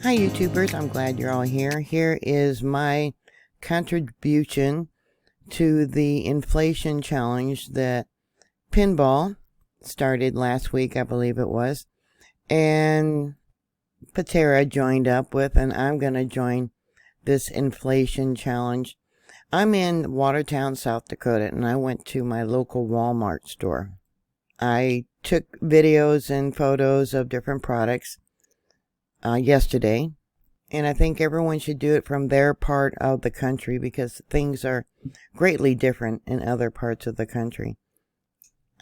Hi YouTubers, I'm glad you're all here. Here is my contribution to the inflation challenge that Pinball started last week, I believe it was, and Patera joined up with, and I'm going to join this inflation challenge. I'm in Watertown, South Dakota, and I went to my local Walmart store. I took videos and photos of different products yesterday, and I think everyone should do it from their part of the country because things are greatly different in other parts of the country.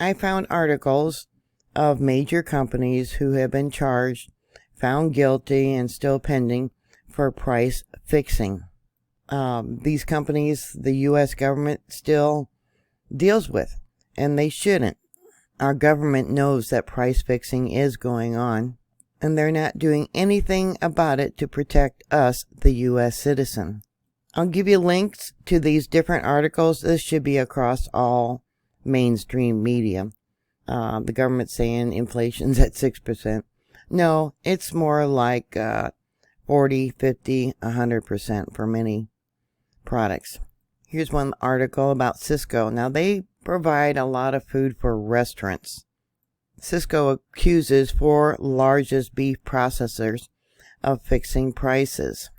I found articles of major companies who have been charged, found guilty, and still pending for price fixing. These companies the U.S. government still deals with, and they shouldn't. Our government knows that price fixing is going on, and they're not doing anything about it to protect us, the U.S. citizen. I'll give you links to these different articles. This should be across all mainstream media. The government's saying inflation's at 6%. No, it's more like 40, 50, 100% for many products. Here's one article about Cisco. Now, they provide a lot of food for restaurants. Cisco accuses 4 largest beef processors of fixing prices.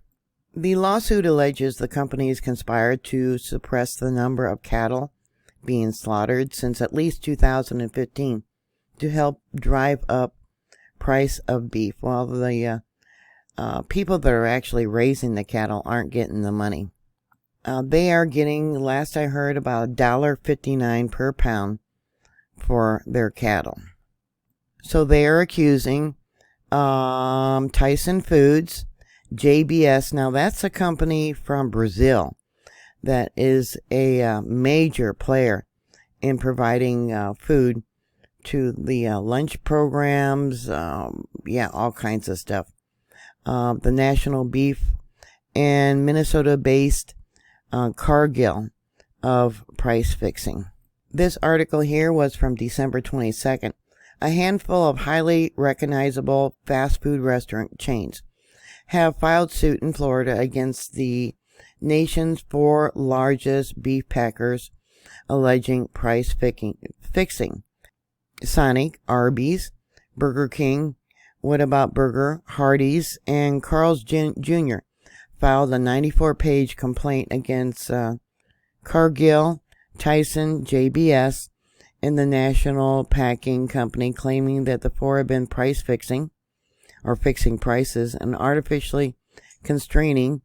The lawsuit alleges the companies conspired to suppress the number of cattle being slaughtered since at least 2015 to help drive up price of beef, while the people that are actually raising the cattle aren't getting the money. They are getting, last I heard, about $1.59 per pound for their cattle. So they are accusing Tyson Foods, JBS. Now that's a company from Brazil that is a major player in providing food to the lunch programs, all kinds of stuff. The National Beef and Minnesota-based Cargill of price fixing. This article here was from December 22nd. A handful of highly recognizable fast food restaurant chains have filed suit in Florida against the nation's 4 largest beef packers, alleging price fixing. Sonic, Arby's, Burger King, What About Burger, Hardee's, and Carl's Jr. filed a 94-page complaint against Cargill, Tyson, JBS, and the National Packing Company, claiming that the 4 have been price fixing or fixing prices and artificially constraining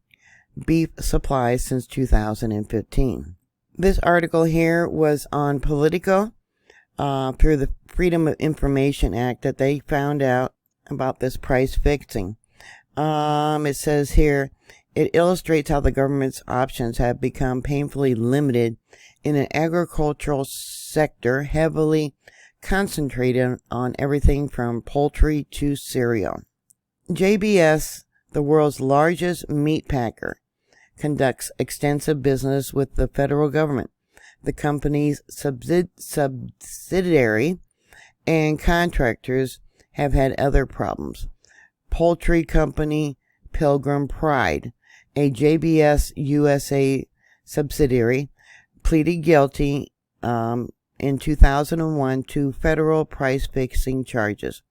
beef supplies since 2015. This article here was on Politico through the Freedom of Information Act that they found out about this price fixing. It says here, it illustrates how the government's options have become painfully limited in an agricultural sector heavily concentrated on everything from poultry to cereal. JBS, the world's largest meat packer, conducts extensive business with the federal government. The company's subsidiary and contractors have had other problems. Poultry company Pilgrim Pride, a JBS USA subsidiary, pleaded guilty in 2001 to federal price-fixing charges,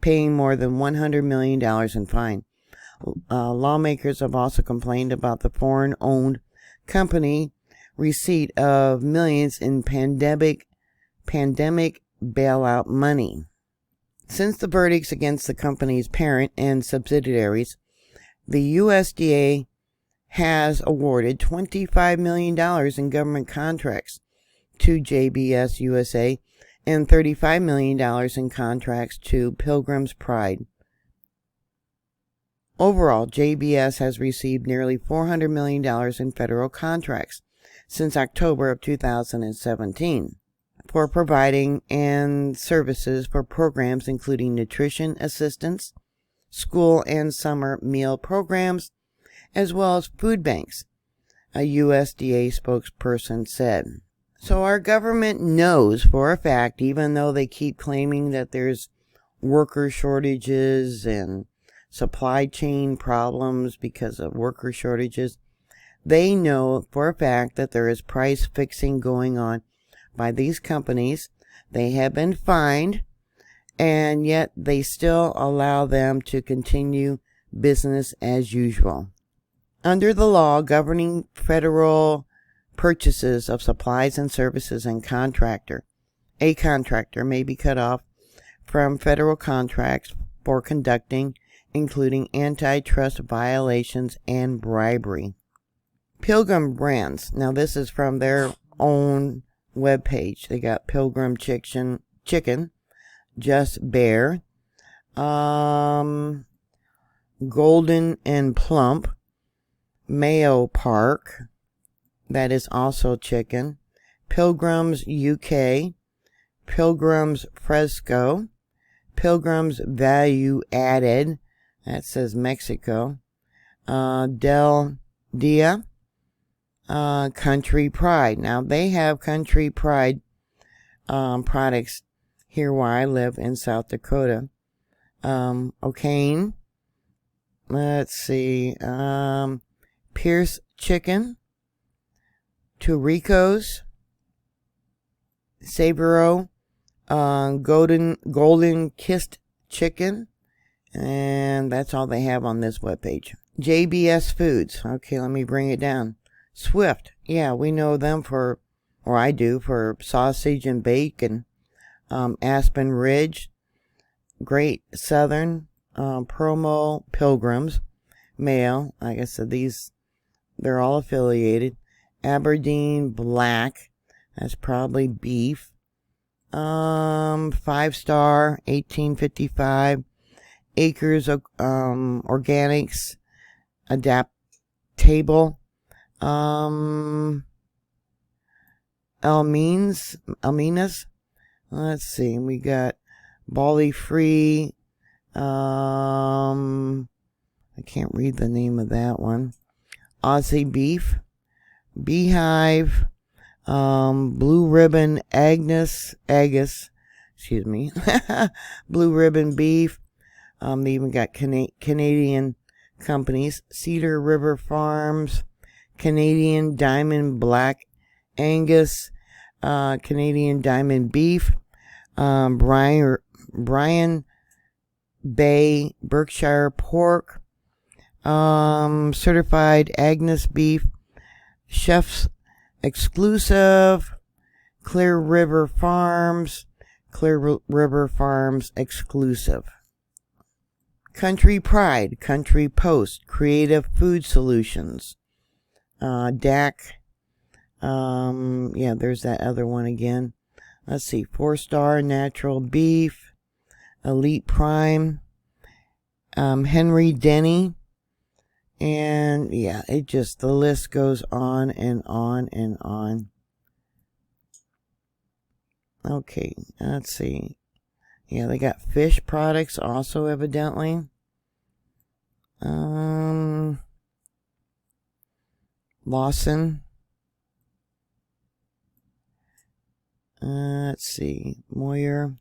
paying more than $100 million in fine. Lawmakers have also complained about the foreign-owned company receipt of millions in pandemic bailout money. Since the verdicts against the company's parent and subsidiaries, the USDA has awarded $25 million in government contracts to JBS USA and $35 million in contracts to Pilgrim's Pride. Overall, JBS has received nearly $400 million in federal contracts since October of 2017 for providing and services for programs including nutrition assistance, school and summer meal programs, as well as food banks, a USDA spokesperson said. So our government knows for a fact, even though they keep claiming that there's worker shortages and supply chain problems because of worker shortages. They know for a fact that there is price fixing going on by these companies. They have been fined, and yet they still allow them to continue business as usual. Under the law governing federal purchases of supplies and services and a contractor may be cut off from federal contracts for conducting, including antitrust violations and bribery. Pilgrim Brands. Now this is from their own webpage. They got Pilgrim Chicken, Just Bear, Golden and Plump, Mayo Park, that is also chicken, Pilgrims UK, Pilgrims Fresco, Pilgrims Value Added, that says Mexico, Del Dia, Country Pride. Now they have Country Pride products here where I live in South Dakota. O'Kane, let's see, Pierce Chicken, Turico's, Sabro, Golden Kissed Chicken, and that's all they have on this webpage. JBS Foods. Okay, let me bring it down. Swift. Yeah, we know them for, or I do, for sausage and bacon. Aspen Ridge, Great Southern, Promo, Pilgrims, Mayo. Like I said, they're all affiliated. Aberdeen Black, that's probably beef. 5-star, 1855. Acres of Organics, Adaptable. Alminas. Let's see, we got Bali Free. I can't read the name of that one. Aussie Beef, Beehive, Blue Ribbon Agus, excuse me, Blue Ribbon Beef. They even got Canadian companies, Cedar River Farms, Canadian Diamond Black Angus, Canadian Diamond Beef, Brian Bay Berkshire Pork, Certified Agnes Beef, Chef's Exclusive, Clear River Farms Exclusive. Country Pride, Country Post, Creative Food Solutions, DAC, yeah, there's that other one again. Let's see, 4-star Natural Beef, Elite Prime, Henry Denny, and yeah, the list goes on and on and on. Okay, let's see. Yeah, they got fish products also, evidently. Lawson. Let's see. Moyer.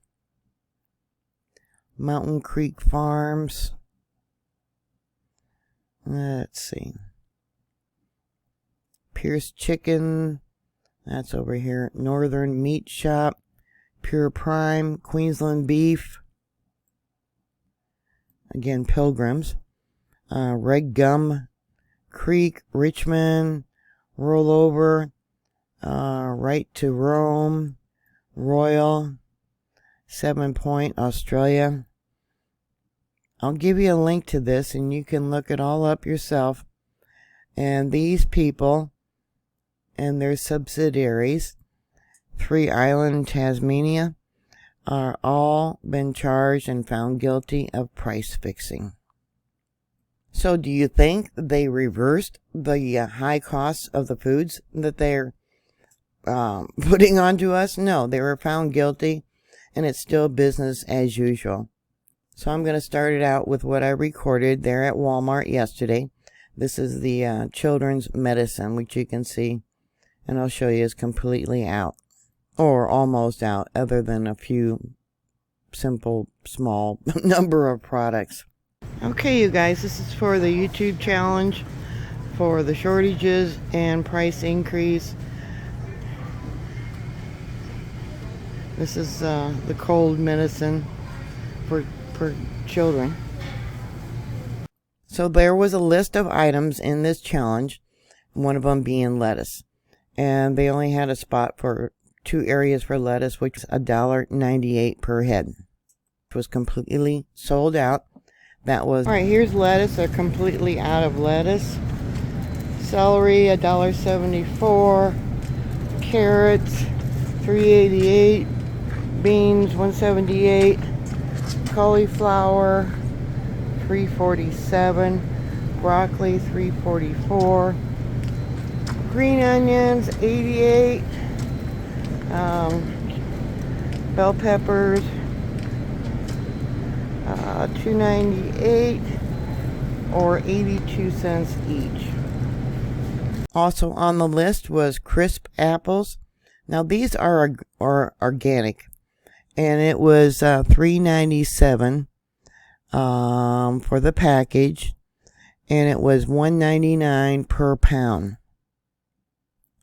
Mountain Creek Farms. Let's see. Pierce Chicken. That's over here. Northern Meat Shop. Pure Prime, Queensland Beef, again Pilgrims, Red Gum Creek, Richmond, Rollover, Right to Rome, Royal, 7 Point, Australia. I'll give you a link to this and you can look it all up yourself. And these people and their subsidiaries, 3 Island, Tasmania, are all been charged and found guilty of price fixing. So do you think they reversed the high costs of the foods that they're putting onto us? No, they were found guilty and it's still business as usual. So I'm going to start it out with what I recorded there at Walmart yesterday. This is the children's medicine, which you can see, and I'll show you is completely out. Or almost out, other than a few simple, small number of products. Okay, you guys, this is for the YouTube challenge for the shortages and price increase. This is the cold medicine for children. So there was a list of items in this challenge, one of them being lettuce. And they only had a spot for 2 areas for lettuce, which was $1.98 per head. It was completely sold out. That was all right. Here's lettuce. They're completely out of lettuce. Celery $1.74. Carrots $3.88. Beans $1.78. Cauliflower $3.47. Broccoli $3.44. Green onions $88. Bell peppers $2.98 or 82 cents each. Also on the list was crisp apples. Now these are organic, and it was $3.97 for the package, and it was $1.99 per pound.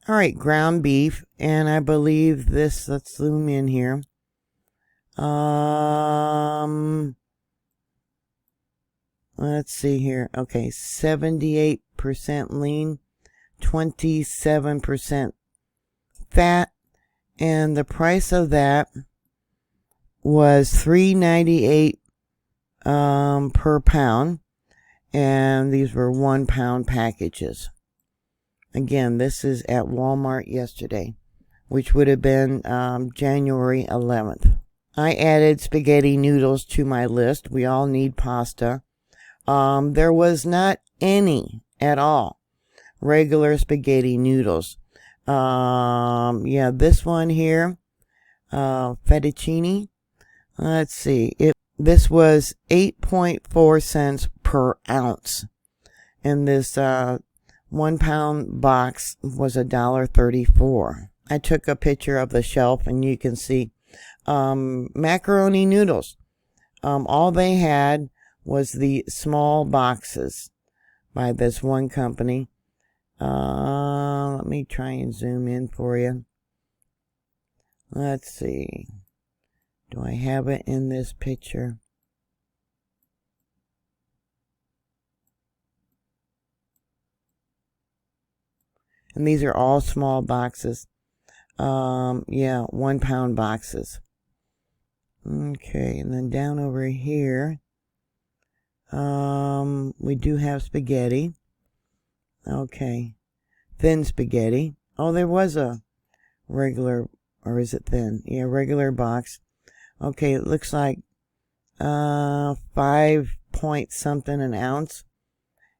All right, ground beef, and I believe this. Let's zoom in here. Let's see here. Okay, 78% lean, 27% fat, and the price of that was $3.98 per pound, and these were 1 pound packages. Again, this is at Walmart yesterday, which would have been January 11th. I added spaghetti noodles to my list. We all need pasta. There was not any at all regular spaghetti noodles. Yeah, this one here, fettuccine. Let's see. This was 8.4 cents per ounce. And this 1 pound box was $1.34. I took a picture of the shelf, and you can see macaroni noodles. All they had was the small boxes by this one company. Let me try and zoom in for you. Let's see. Do I have it in this picture? And these are all small boxes. Yeah, 1 pound boxes. Okay, and then down over here, we do have spaghetti. Okay, thin spaghetti. Oh, there was a regular, or is it thin? Yeah, regular box. Okay, it looks like 5 point something an ounce,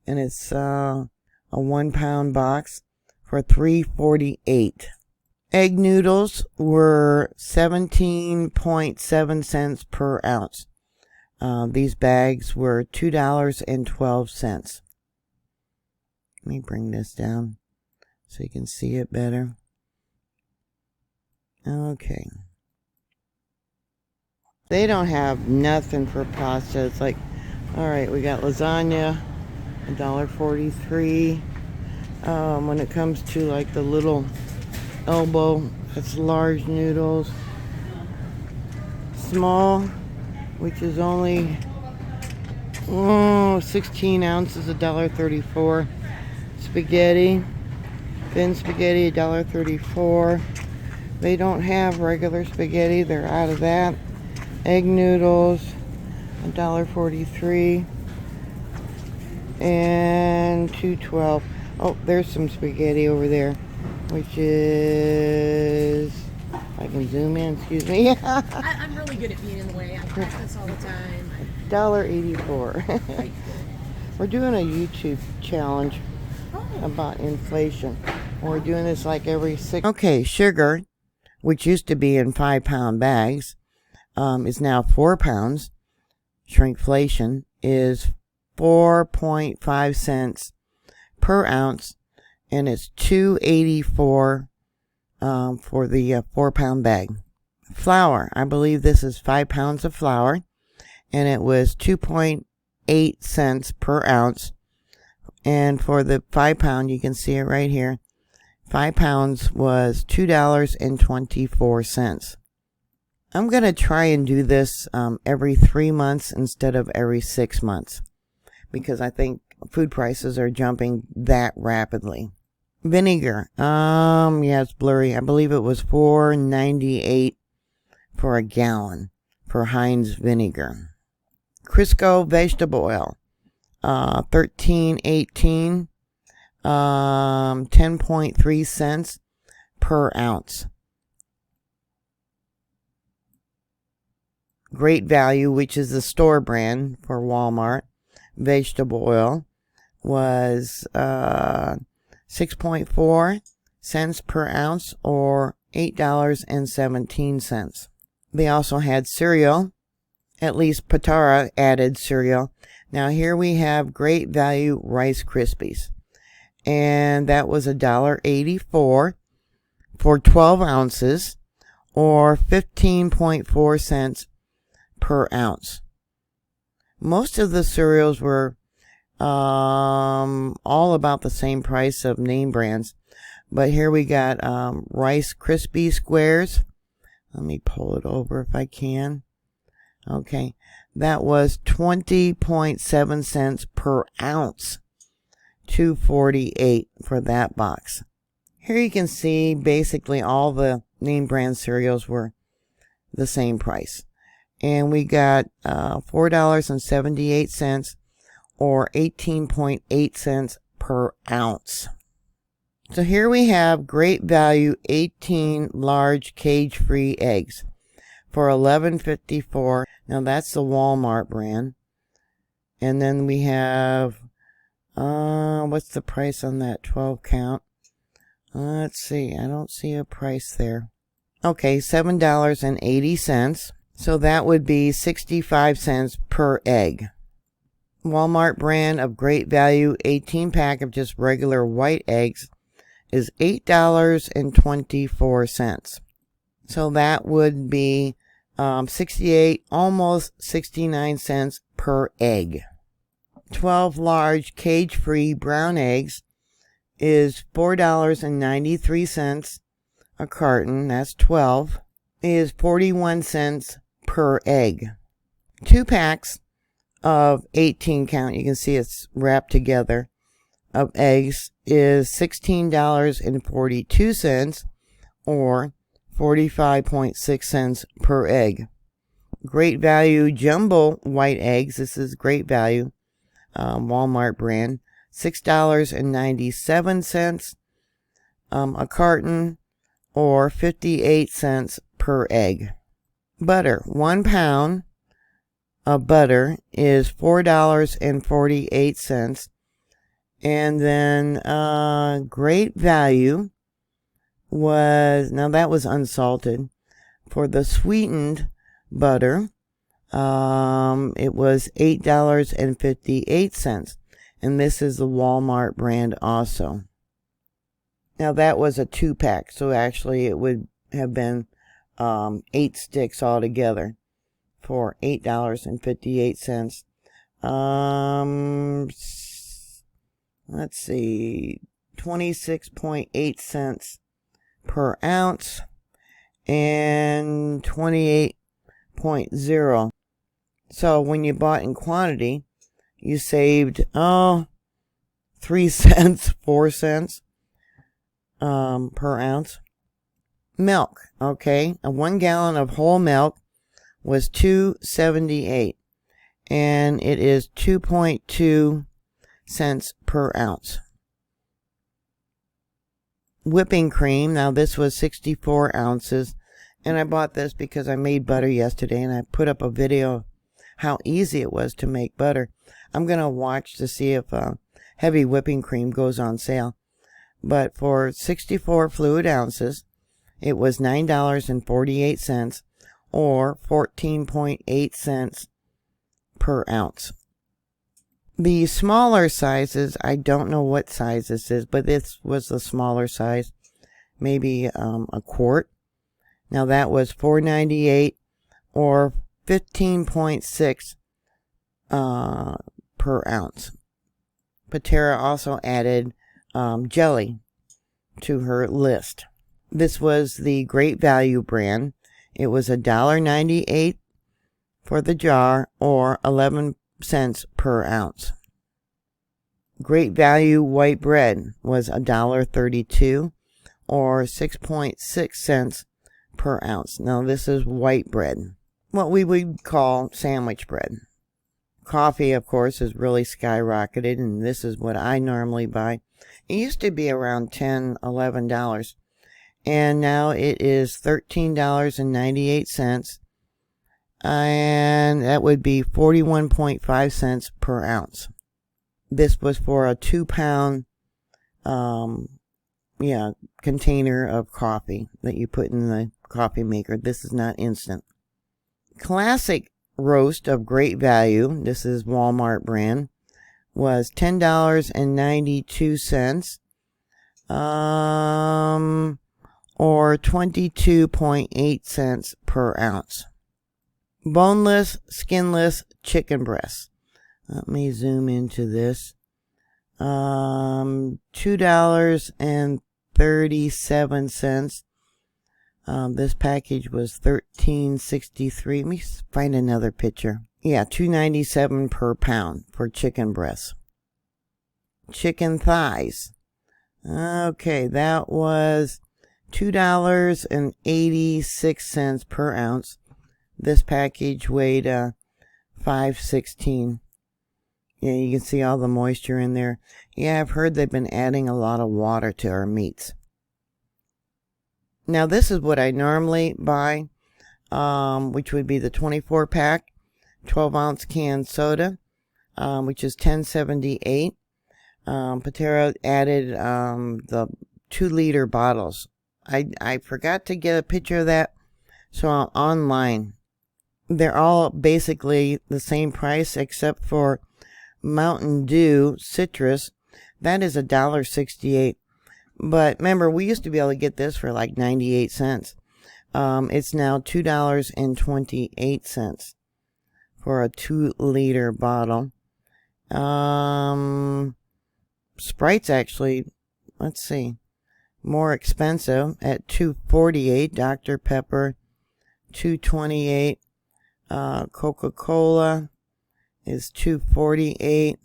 and it's a 1 pound box for $3.48. Egg noodles were 17.7 cents per ounce. These bags were $2.12. Let me bring this down so you can see it better. Okay. They don't have nothing for pasta. It's like, all right, we got lasagna, $1.43. When it comes to like the little elbow, it's large noodles. Small, which is only 16 ounces, $1.34. Spaghetti, thin spaghetti, $1.34. They don't have regular spaghetti, they're out of that. Egg noodles, $1.43 and $2.12. Oh, there's some spaghetti over there, which is, I can zoom in, excuse me. I'm really good at being in the way. I practice all the time. $1.84. We're doing a YouTube challenge about inflation. We're doing this like every 6. Okay, sugar, which used to be in 5 pound bags, is now 4 pounds. Shrinkflation is 4.5 cents per ounce, and it's $2.84 for the 4 pound bag. Flour, I believe this is 5 pounds of flour, and it was cents per ounce. And for the 5-pound, you can see it right here. 5 pounds was $2.24. I'm going to try and do this every 3 months instead of every 6 months, because I think food prices are jumping that rapidly. Vinegar, yeah, it's blurry. I believe it was $4.98 for a gallon for Heinz vinegar. Crisco vegetable oil, $13.18, 10.3 cents per ounce. Great Value, which is the store brand for Walmart, vegetable oil was 6.4 cents per ounce, or $8.17. They also had cereal. At least Patara added cereal. Now here we have Great Value Rice Krispies, and that was $1.84 for 12 ounces, or 15.4 cents per ounce. Most of the cereals were all about the same price of name brands, but here we got Rice Krispie Squares. Let me pull it over if I can. Okay, that was 20.7 cents per ounce, $2.48 for that box. Here you can see basically all the name brand cereals were the same price. And we got $4.78, or 18.8 cents per ounce. So here we have Great Value 18 large cage-free eggs for $11.54. Now that's the Walmart brand. And then we have, what's the price on that 12 count? Let's see, I don't see a price there. Okay, $7.80. So that would be 65 cents per egg. Walmart brand of Great Value 18 pack of just regular white eggs is $8.24. So that would be 68, almost 69 cents per egg. 12 large cage-free brown eggs is $4.93 a carton. That's 12. Is 41 cents per egg. 2 packs of 18 count, you can see it's wrapped together, of eggs is $16.42, or 45.6 cents per egg. Great Value jumbo white eggs, this is Great Value, Walmart brand, $6.97 a carton, or 58 cents per egg. Butter, 1 pound of butter is $4.48. And then Great Value was, now that was unsalted. For the sweetened butter, it was $8.58. And this is the Walmart brand also. Now that was a 2-pack, so actually it would have been 8 sticks altogether for $8.58. Let's see, 26.8 cents per ounce, and 28.0. So when you bought in quantity, you saved 3 cents, 4 cents per ounce. Milk, okay, a 1 gallon of whole milk was $2.78, and it is 2.2 cents per ounce. Whipping cream, now this was 64 ounces, and I bought this because I made butter yesterday, and I put up a video of how easy it was to make butter. I'm going to watch to see if heavy whipping cream goes on sale. But for 64 fluid ounces, it was $9.48, or 14.8 cents per ounce. The smaller sizes, I don't know what size this is, but this was the smaller size, maybe a quart. Now that was $4.98, or 15.6 per ounce. Patera also added jelly to her list. This was the Great Value brand. It was $1.98 for the jar, or 11 cents per ounce. Great Value white bread was $1.32, or 6.6 cents per ounce. Now this is white bread, what we would call sandwich bread. Coffee, of course, has really skyrocketed, and this is what I normally buy. It used to be around $10, $11, and now it is $13.98, and that would be 41.5 cents per ounce. This was for a 2-pound container of coffee that you put in the coffee maker. This is not instant. Classic roast of Great Value, this is Walmart brand, was $10.92, or 22.8 cents per ounce. Boneless, skinless chicken breasts. Let me zoom into this. $2.37. This package was $13.63. Let me find another picture. Yeah, $2.97 per pound for chicken breasts. Chicken thighs. Okay, that was $2.86 per ounce. This package weighed 516. Yeah, you can see all the moisture in there. Yeah, I've heard they've been adding a lot of water to our meats. Now this is what I normally buy, which would be the 24-pack, 12-ounce canned soda, which is $10.78. Patera added the 2-liter bottles. I forgot to get a picture of that, so online. They're all basically the same price except for Mountain Dew Citrus. That is $1.68. But remember, we used to be able to get this for like 98 cents. It's now $2.28 for a 2-liter bottle. Sprite's actually, let's see, more expensive at $2.48. Dr. Pepper, $2.28. Coca-Cola is $2.48.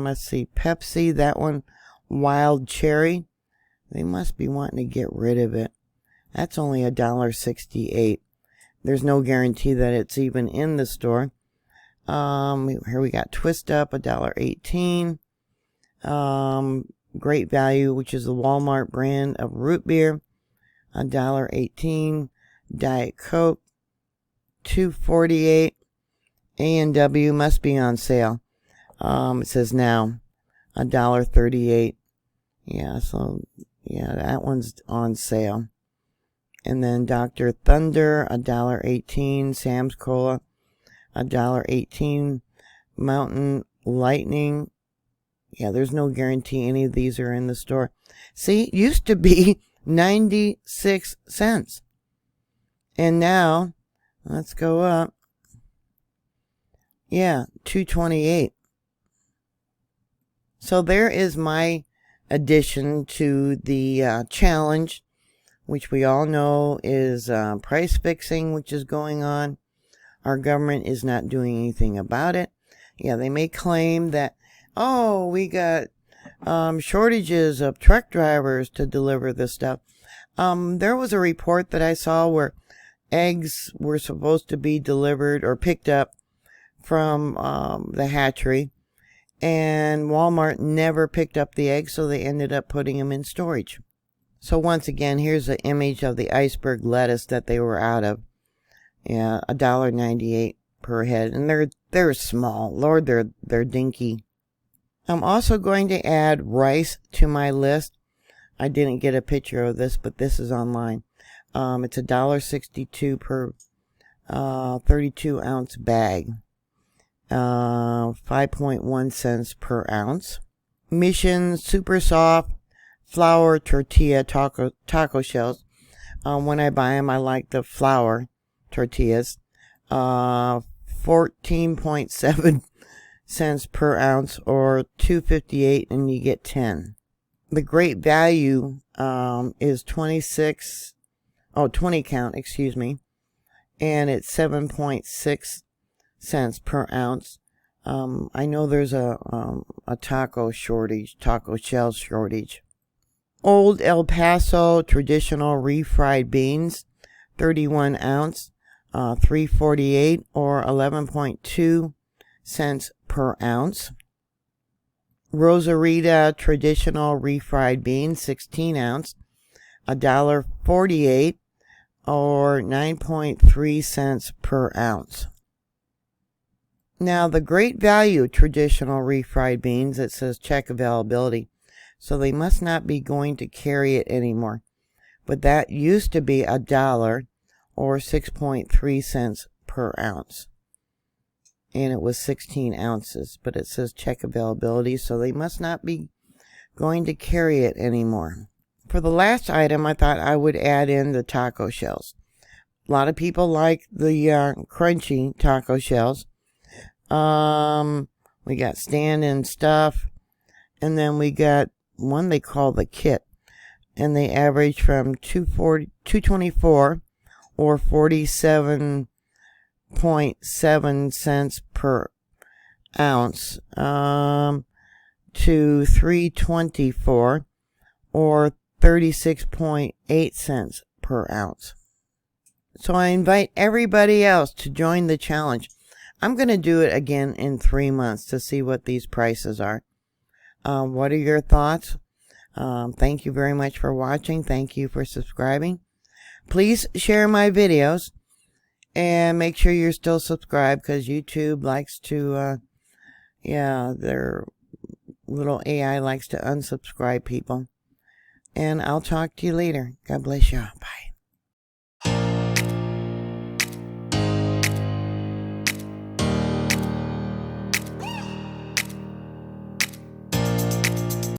Let's see, Pepsi, that one, Wild Cherry, they must be wanting to get rid of it. That's only $1.68. There's no guarantee that it's even in the store. Here we got Twist Up, $1.18. Great Value, which is the Walmart brand of root beer, $1.18. Diet Coke, $2.48. A&W must be on sale. It says now $1.38. Yeah, so yeah, that one's on sale. And then Dr. Thunder, $1.18. Sam's Cola, $1.18. Mountain Lightning. Yeah, there's no guarantee any of these are in the store. See, it used to be 96 cents. And now, let's go up. Yeah, $2.28. So there is my addition to the challenge, which we all know is price fixing, which is going on. Our government is not doing anything about it. Yeah, they may claim that, oh, we got shortages of truck drivers to deliver this stuff. There was a report that I saw where eggs were supposed to be delivered or picked up from the hatchery, and Walmart never picked up the eggs, so they ended up putting them in storage. So once again, here's an image of the iceberg lettuce that they were out of. Yeah, $1.98 per head, and they're small. Lord, they're dinky. I'm also going to add rice to my list. I didn't get a picture of this, but this is online. It's $1.62 per 32-ounce bag. 5.1 cents per ounce. Mission Super Soft Flour Tortilla taco shells. When I buy them, I like the flour tortillas. 14.7 cents per ounce, or $2.58, and you get 10. The great value is 20 count, excuse me, and it's 7.6 cents per ounce. I know there's a taco shell shortage. Old El Paso traditional refried beans, 31 ounce, $3.48, or 11.2 cents per ounce. Rosarita traditional refried beans, 16 ounce, $1.48, or 9.3 cents per ounce. Now, the great value traditional refried beans, it says check availability, so they must not be going to carry it anymore. But that used to be $1, or 6.3 cents per ounce. And it was 16 ounces, but it says check availability, so they must not be going to carry it anymore. For the last item, I thought I would add in the taco shells. A lot of people like the crunchy taco shells. We got stand-in stuff, and then we got one they call the kit, and they average from $2.24, or 47.7 cents per ounce, to $3.24, or 36.8 cents per ounce. So I invite everybody else to join the challenge. I'm going to do it again in 3 months to see what these prices are. What are your thoughts? Thank you very much for watching. Thank you for subscribing. Please share my videos and make sure you're still subscribed, because YouTube likes to, their little AI likes to unsubscribe people. And I'll talk to you later. God bless you. Bye.